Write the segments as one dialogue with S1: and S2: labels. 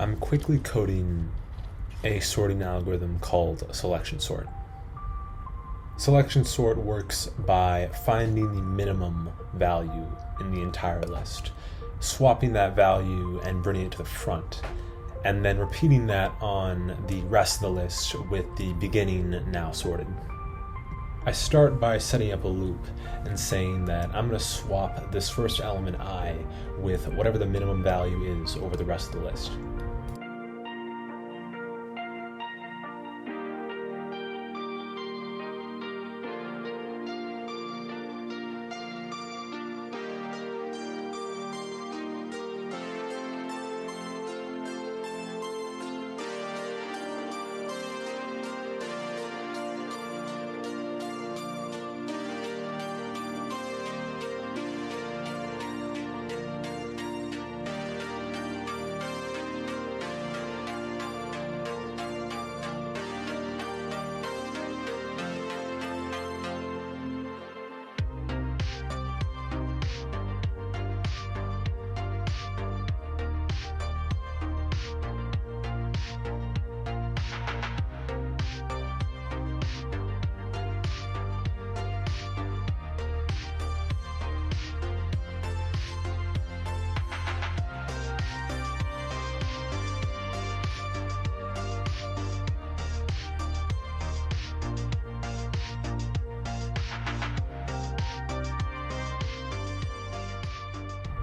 S1: I'm quickly coding a sorting algorithm called selection sort. Selection sort works by finding the minimum value in the entire list, swapping that value and bringing it to the front, and then repeating that on the rest of the list with the beginning now sorted. I start by setting up a loop and saying that I'm going to swap this first element I with whatever the minimum value is over the rest of the list.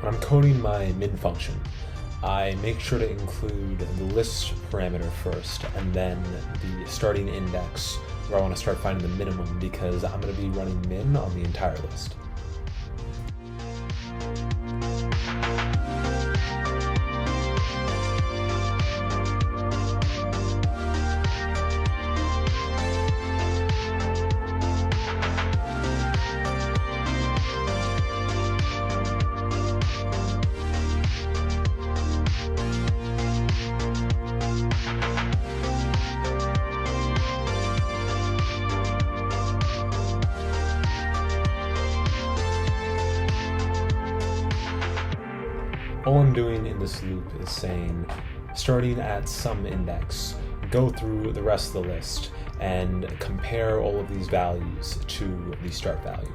S1: When I'm coding my min function, I make sure to include the list parameter first and then the starting index where I want to start finding the minimum because I'm going to be running min on the entire list. All I'm doing in this loop is saying, starting at some index, go through the rest of the list and compare all of these values to the start value.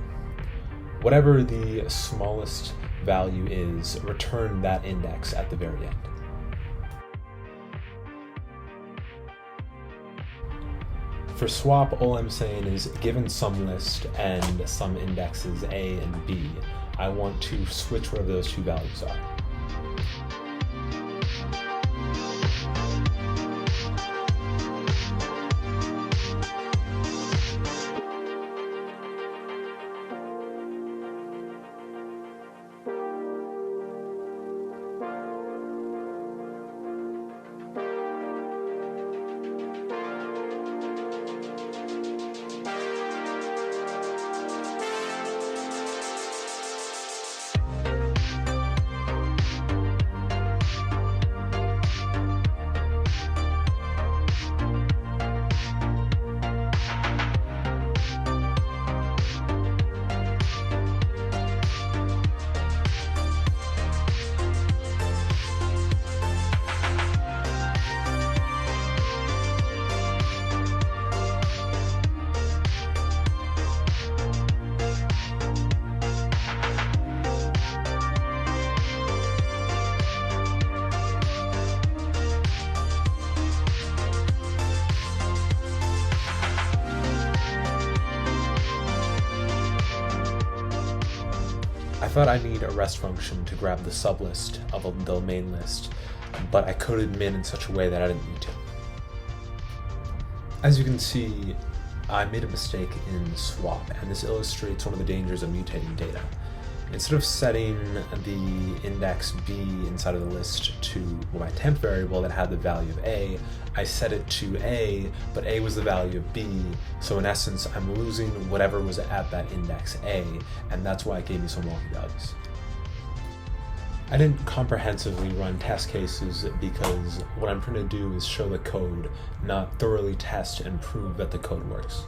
S1: Whatever the smallest value is, return that index at the very end. For swap, all I'm saying is, given some list and some indexes A and B, I want to switch whatever those two values are. I thought I need a rest function to grab the sublist of the main list, but I coded min in such a way that I didn't need to. As you can see, I made a mistake in swap, and this illustrates one of the dangers of mutating data. Instead of setting the index B inside of the list to my temp variable that had the value of A, I set it to A, but A was the value of B, so in essence I'm losing whatever was at that index A, and that's why it gave me some wonky values. I didn't comprehensively run test cases because what I'm trying to do is show the code, not thoroughly test and prove that the code works.